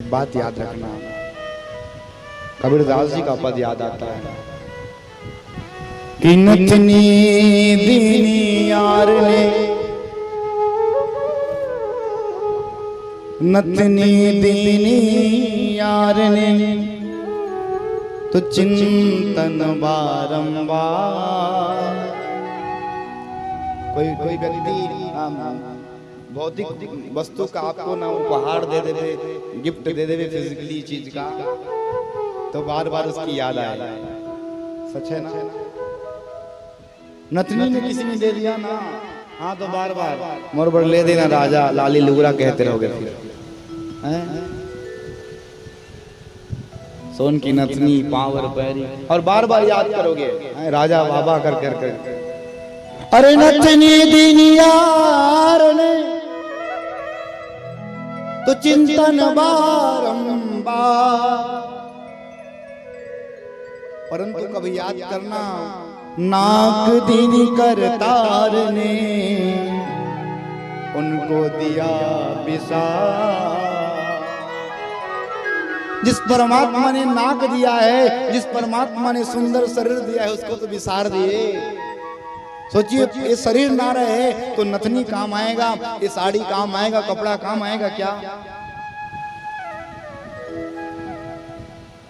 बात याद रखना, कबीरदास जी का पद याद आता है कि नथनी दीनी यार ने, नथनी दीनी यार ने तो चिंतन बारंबार। कोई व्यक्ति भौतिक वस्तु का आपको ना उपहार दे देवे, गिफ्ट दे देवे फिजिकली चीज का, तो बार बार उसकी याद आए। सच है ना? नथनी ने किसी ने दे दिया ना, हाँ तो बार बार मोर पर ले देना राजा लाली लुगरा कहते रहोगे फिर। सोन की नथनी पावर पैरी, और बार बार याद करोगे राजा बाबा कर कर कर। अरे नथनी दीनी यार ने तो चिंतन बारंबार, परंतु कभी याद करना नाक दीनी करतार ने उनको दिया विसार। जिस परमात्मा ने नाक दिया है, जिस परमात्मा ने सुंदर शरीर दिया है, उसको तो विसार दिए। सोचिए ये शरीर ना रहे तो नथनी काम आएगा, ये साड़ी काम आएगा, कपड़ा काम आएगा क्या?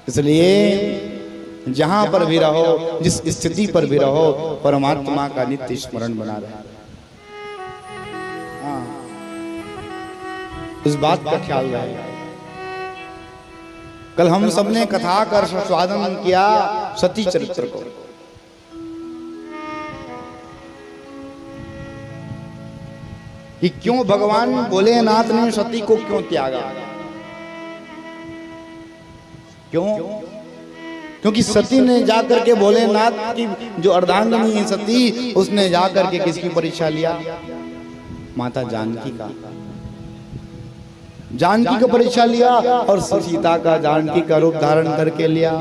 इसलिए जहां पर भी रहो, जिस स्थिति पर भी रहो, परमात्मा का नित्य स्मरण बना रहे। हाँ, इस बात का ख्याल रहे। कल हम सबने कथा कर स्वादन किया सती चरित्र को। कि क्यों भगवान भोलेनाथ ने सती को क्यों त्यागा? क्यों? क्योंकि सती ने जाकर के भोलेनाथ की जो अर्धांगिनी है सती, उसने जाकर के किसकी परीक्षा लिया? माता जानकी का। जानकी का परीक्षा लिया और सीता का जानकी का रूप धारण करके लिया।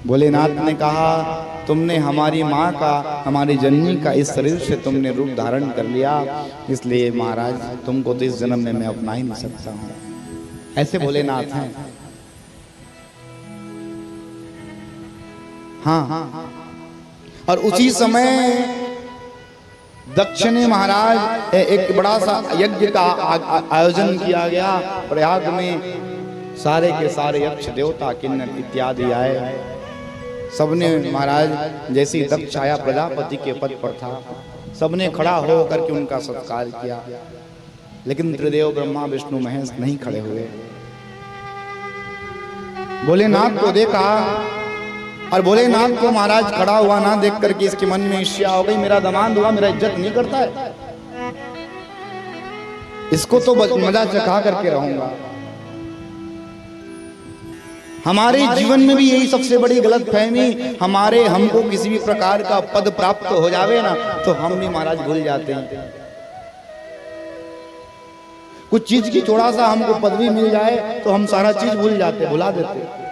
भोलेनाथ ने कहा तुमने हमारी माँ का, हमारी जननी का इस शरीर से तुमने रूप धारण कर लिया, इसलिए महाराज तुमको तो इस जन्म में मैं अपना ही नहीं सकता हूँ। ऐसे भोलेनाथ हैं। हाँ, और उसी समय दक्ष ने महाराज एक बड़ा सा यज्ञ का आयोजन किया गया प्रयाग में। सारे के सारे यक्ष देवता किन्नर इत्यादि आए। सबने महाराज जैसे दक्ष आया प्रजापति के पद पर था, सबने खड़ा हो करके उनका सत्कार किया, लेकिन त्रिदेव ब्रह्मा विष्णु महेश नहीं खड़े हुए। भोलेनाथ को देखा और भोलेनाथ को महाराज खड़ा हुआ ना देख करके इसके मन में ईर्ष्या हो गई, मेरा दामाद हुआ, मेरा इज्जत नहीं करता है, इसको तो मजा चखा करके रहूंगा। हमारे जीवन में भी यही सबसे बड़ी गलत फहमी, हमको किसी भी प्रकार का पद प्राप्त हो जावे ना तो हम भी महाराज भूल जाते हैं। कुछ चीज की थोड़ा सा हमको पदवी मिल जाए तो हम सारा चीज भूल जाते, भुला देते।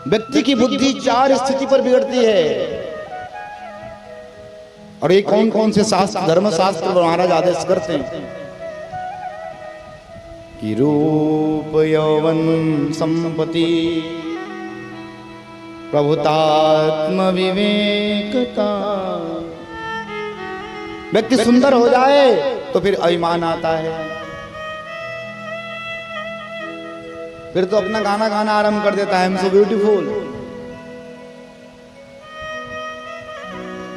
व्यक्ति की बुद्धि चार स्थिति पर बिगड़ती है, और ये कौन कौन से शास्त्र, धर्म शास्त्र महाराज आदेश करते हैं कि रूप यौवन संपत्ति प्रभुतात्म विवेकता। व्यक्ति सुंदर हो जाए तो फिर अभिमान आता है, फिर तो अपना गाना गाना आरंभ कर देता है, I am so beautiful,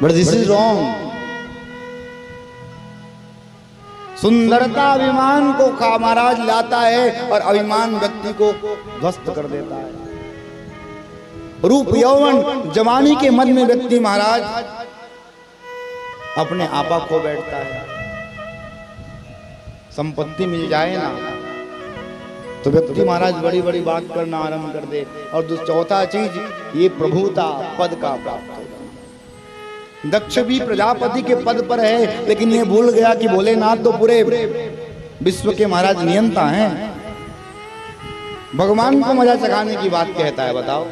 but this is wrong. सुंदरता अभिमान को महाराज लाता है और अभिमान व्यक्ति को ध्वस्त कर देता है। रूप यौवन जवानी के मन में व्यक्ति महाराज अपने आपा खो बैठता है। संपत्ति मिल जाए ना तो व्यक्ति महाराज बड़ी बड़ी बात करना आरंभ कर दे, और चौथा चीज ये प्रभुता पद का प्राप्त होगा। दक्ष भी प्रजापति के पद पर है, लेकिन ये भूल गया कि भोलेनाथ तो पूरे विश्व के महाराज नियंता हैं। भगवान को मजा चखाने की बात कहता है, बताओ।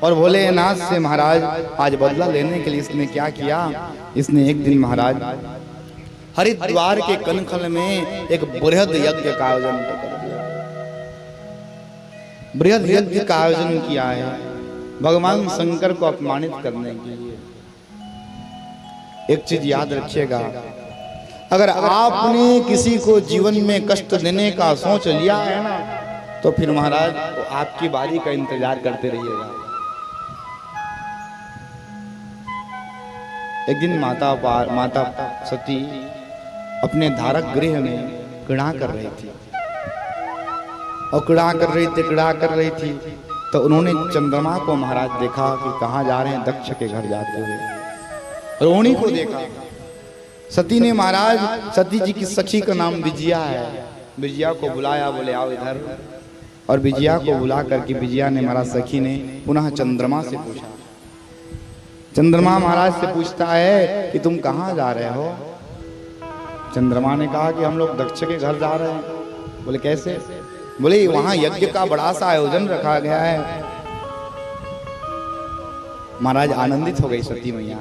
और भोलेनाथ से महाराज आज बदला लेने के लिए इसने क्या किया, इसने एक दिन महाराज हरिद्वार के कनखल में एक बृहद यज्ञ का आयोजन कर दिया। बृहद यज्ञ का आयोजन किया है भगवान शंकर को अपमानित करने के लिए। एक चीज याद रखिएगा, अगर आपने किसी को जीवन में कष्ट देने का सोच लिया है ना, तो फिर महाराज तो आपकी बारी का इंतजार करते रहिएगा। एक दिन माता सती अपने धारक गृह में क्रीड़ा कर रही थी, और क्रीड़ा कर रही थी तो उन्होंने चंद्रमा को महाराज देखा कि कहाँ जा रहे हैं, दक्ष के घर जाते हुए। रोहिणी को देखा, सती ने महाराज, सती जी की सखी का नाम विजया है, विजया को बुलाया, बोले आओ इधर। और विजया को बुला करके विजया ने महाराज सखी ने पुनः चंद्रमा से पूछा। चंद्रमा महाराज से पूछता है कि तुम कहाँ जा रहे हो। चंद्रमा ने कहा कि हम लोग दक्ष के घर जा रहे हैं। बोले कैसे? बोले वहां यज्ञ का बड़ा सा आयोजन रखा गया है। महाराज आनंदित हो गई सती मैया।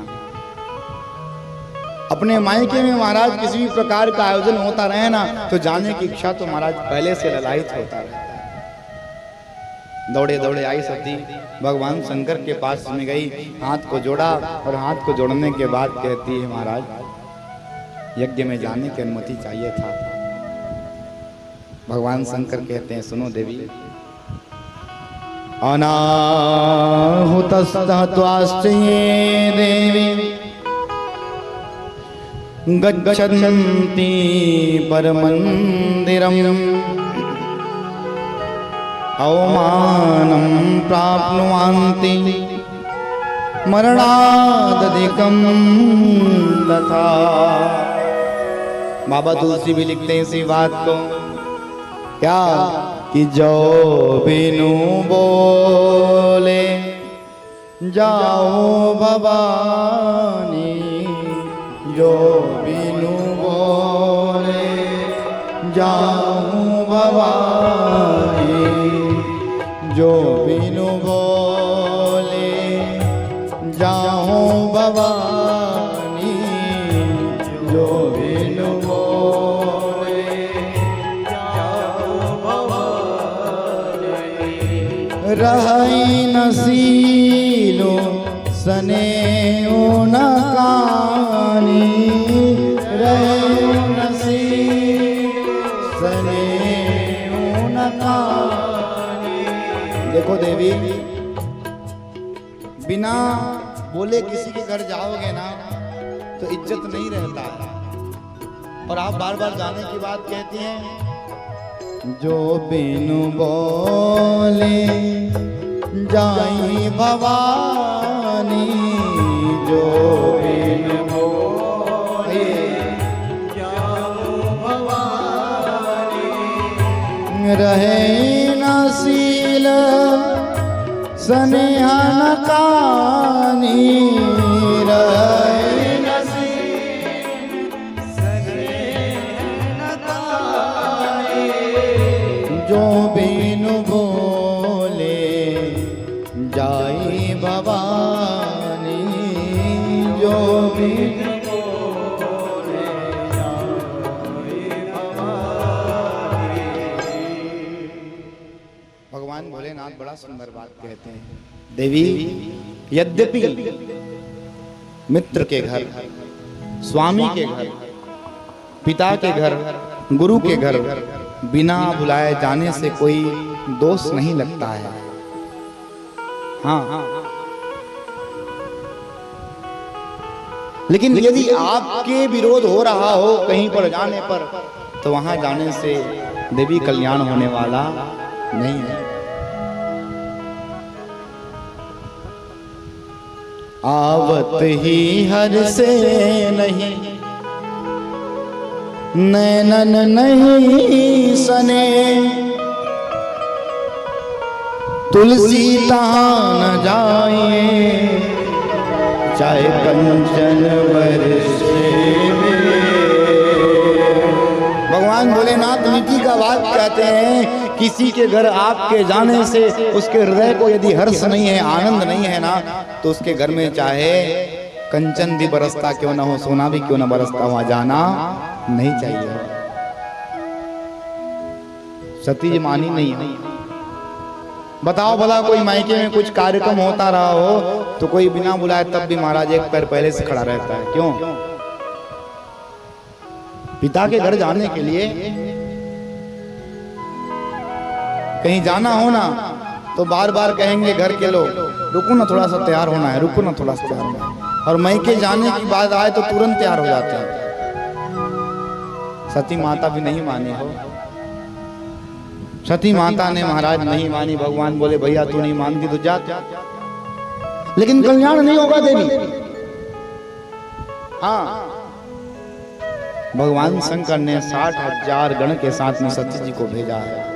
अपने मायके में महाराज किसी भी प्रकार का आयोजन होता रहे ना, तो जाने की इच्छा तो महाराज पहले से ललायित होता रहता है। दौड़े दौड़े आई सती, भगवान शंकर के पास में गई, हाथ को जोड़ा, और हाथ को जोड़ने के बाद कहती है महाराज यज्ञ में जाने की अनुमति चाहिए था। भगवान शंकर कहते हैं सुनो देवी, अनाहुतस्तत्वास्ते देवी गच्छन्ति परमंदिरम् अवमानं प्राप्नुवन्ति मरणादधिकं तथा। बाबा तुलसी भी लिखते हैं इसी बात को, क्या कि जो बिनु बोले जाओ भवानी, जो बिनु बोले जाऊं भवानी, जो बिनु बोले जाऊं भवानी, जो बिनु बोले जाऊं भवानी। रही नसीलो सने न कानी, रहे नसीलो सने न कानी। देखो देवी, बिना बोले किसी के घर जाओगे ना तो इज्जत नहीं रहता है। और आप बार बार जाने की बात कहती हैं, जो बिनु बोले जाई भवानी, जो बिनु बोले जाऊं भवानी। रहे नसील स्नेहा न कानी, रहे नसील स्नेहा न कानी। जो बिनु बोले जाई भवानी, जो बिनु बोले जाई भवानी। भगवान भोलेनाथ बड़ा सुंदर बात कहते हैं, देवी यद्यपि मित्र के घर, स्वामी के घर, पिता के घर, गुरु के घर बिना बुलाए जाने से कोई दोष नहीं लगता है। हाँ, लेकिन यदि आपके विरोध हो रहा हो कहीं पर जाने पर, तो वहां जाने से देवी कल्याण होने वाला नहीं है। आवत ही हर से नहीं, नैनन नहीं सने, तुलसी तहाँ न जाए, चाहे कंचन बरसे। भगवान भोलेनाथ नीति का बात कहते हैं किसी के घर आपके जाने से उसके हृदय को यदि हर्ष नहीं है, आनंद नहीं है ना, तो उसके घर में चाहे कंचन भी बरसता क्यों ना हो, सोना भी क्यों ना बरसता, वहां जाना नहीं चाहिए। सती जी मानी नहीं है। बताओ भला कोई मायके में कुछ कार्यक्रम होता रहा हो तो कोई बिना बुलाए तब भी महाराज एक पैर पहले से खड़ा रहता है। क्यों? पिता के घर जाने के लिए कहीं जाना हो ना तो बार बार कहेंगे घर के लोग, रुको ना थोड़ा सा तैयार होना है, रुको ना थोड़ा सा तैयार होना है। और मायके जाने की बात आए तो तुरंत तैयार हो जाते हैं। सती माता भी नहीं मानी हो। सती माता ने महाराज नहीं मानी। भगवान बोले भैया तू नहीं मानती तो जा, लेकिन कल्याण नहीं होगा देवी। हाँ, भगवान शंकर ने 60,000 गण के साथ में सती जी को भेजा है।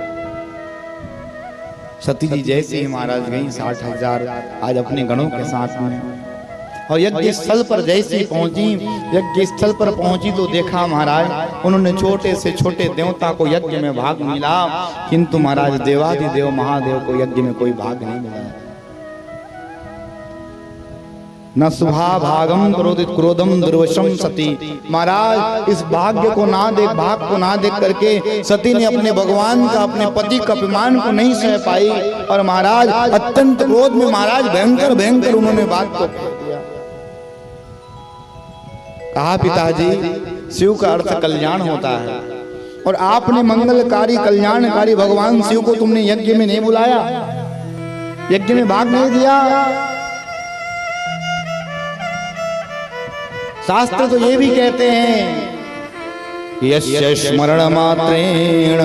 सती जी जैसे ही महाराज गई 60,000 आज अपने गणों के साथ में, और यज्ञ स्थल पर जैसे ही पहुंची, यज्ञ स्थल पर पहुंची तो देखा महाराज उन्होंने छोटे से छोटे देवता को यज्ञ में भाग मिला, किंतु महाराज देवाधिदेव महादेव को यज्ञ में कोई भाग नहीं मिला। न शुभा भागम क्रोधित क्रोधम दुर्वशम सती। महाराज इस भाग्य को ना देख, भाग को ना देख करके सती ने अपने भगवान का, अपने पति का अपमान को नहीं सह पाई, और महाराज अत्यंत क्रोध में महाराज भयंकर भयंकर उन्होंने बात को कह दिया। कहा पिताजी शिव का अर्थ कल्याण होता है, और आपने मंगलकारी कल्याणकारी भगवान शिव को तुमने यज्ञ में नहीं बुलाया, यज्ञ में भाग नहीं दिया। शास्त्र तो ये भी कहते हैं यस्य स्मरण मात्रेण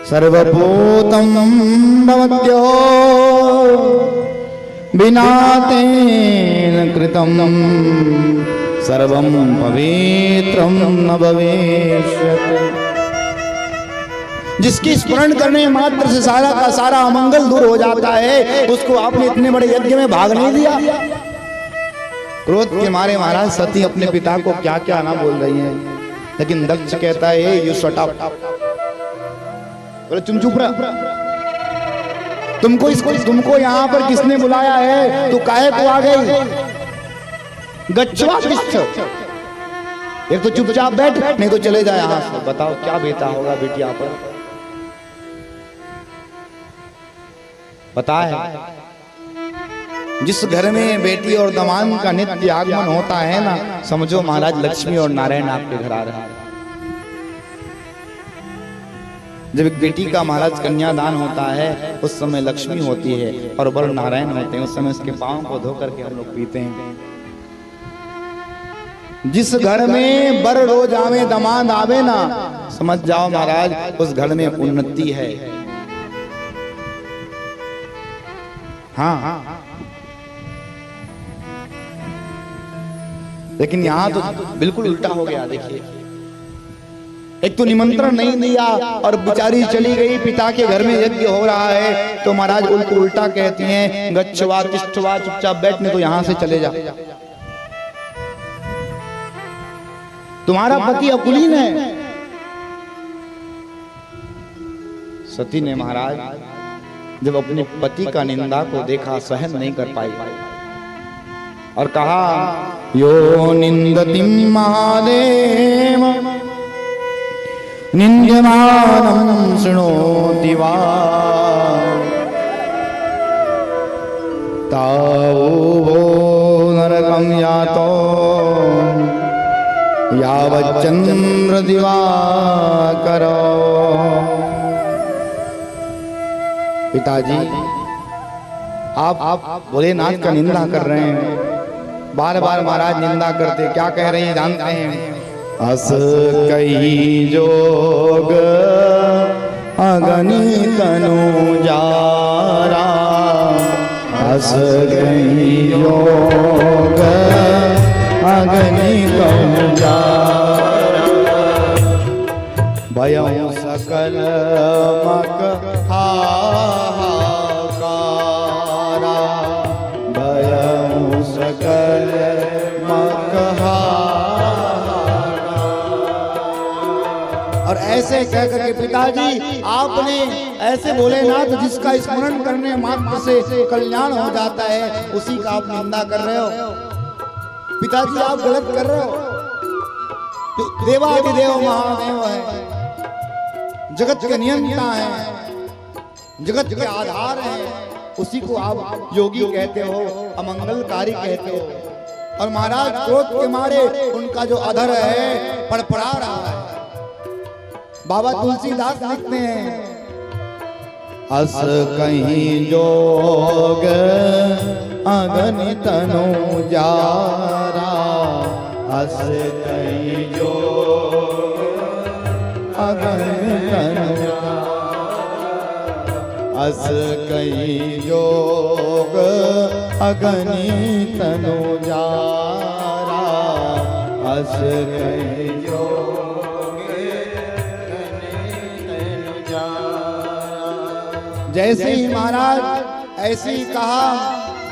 सर्वभूतं भवत्यो बिना तेन कृतं सर्वं पवित्रं न भवेष्यति। जिसकी स्मरण करने मात्र से सारा का सारा अमंगल दूर हो जाता है, उसको आपने इतने बड़े यज्ञ में भाग नहीं दिया। क्रोध के मारे महाराज सती अपने पिता को क्या क्या ना बोल रही हैं, लेकिन दक्ष कहता है यू शट अप, बोले तुम चुप रह, तुमको यहाँ पर किसने बुलाया है, तू काहे को आ गई, गच्छवा तिष्ठ, एक तो चुपचाप बैठ नहीं तो चले जाए यहाँ से। बताओ क्या बेटा होगा बेटिया पर। पता है जिस घर में बेटी और दामाद का नित्य आगमन होता है ना, समझो महाराज लक्ष्मी और नारायण आपके घर आ रहे हैं। जब एक बेटी का महाराज कन्यादान होता है उस समय लक्ष्मी होती है और वर नारायण होते हैं, उस समय उसके पांव को धो करके हम लोग पीते हैं। जिस घर में वर रोज आवे दामाद आवे ना, समझ जाओ महाराज उस घर में उन्नति है। हाँ, लेकिन यहाँ तो बिल्कुल उल्टा हो गया। देखिए, एक तो निमंत्रण नहीं दिया और बेचारी चली गई, पिता के घर में यज्ञ हो रहा है तो महाराज उनको उल्टा कहती हैं गच्छवा तिष्ठवा, चुपचाप बैठने तो यहाँ से चले जा। तुम्हारा पति अकुलीन है। सती ने महाराज जब अपने पति का निंदा को देखा, सहन नहीं कर पाई और कहा यो निंदतिं महादेव निंद्यमानं शृणोति वा तावो नरकं यातो यावच्चंद्र दिवाकरो। पिताजी आप भोलेनाथ का निंदा कर रहे हैं, बार बार महाराज निंदा करते, क्या कह रहे हैं जानते हैं? अस कही जोग अगणित अनुजारा, अस कही जोग अगणित अनुजारा, भयं सकल मक हाहाकारा, भयं सकल मक और ऐसे कह करके पिताजी आपने ऐसे भोलेनाथ जिसका स्मरण करने मात्र से कल्याण हो जाता है उसी का आप निंदा कर रहे हो। पिताजी आप गलत कर रहे हो। देवाधिदेव महादेव है, जगत के नियंता है, जगत के आधार है, उसी को आप योगी कहते हो, अमंगलकारी कहते हो। और महाराज क्रोध के मारे उनका जो अधर है पड़पड़ा रहा है। बाबा तुलसीदास लिखते हैं, अस कहीं जोग अगणित तनु जारा, अस कहीं जोग अगणित तनु, अस कहीं जोग अगणित तनु जारा, अस कहीं जोग अगणित तनु जारा। जैसे ही महाराज ऐसे ही कहा,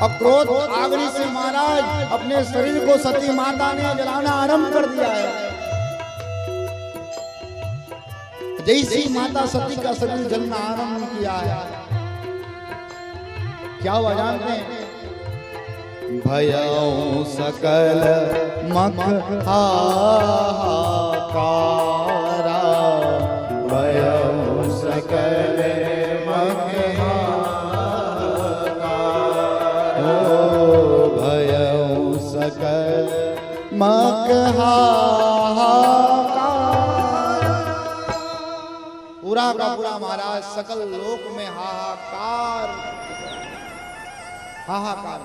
अक्रोध आगनी से महाराज अपने शरीर को सती माता ने जलाना आरंभ कर दिया है। जैसी माता सती का शरीर जलना आरंभ किया है, क्या हुआ जानते हैं? भयऊ सकल मख हाहाकारा, भयऊ सकल मख हाहाकारा, भयऊ सकल मख हाहाकारा। पूरा का पूरा महाराज सकल लोक में हाहाकार हाहाकार।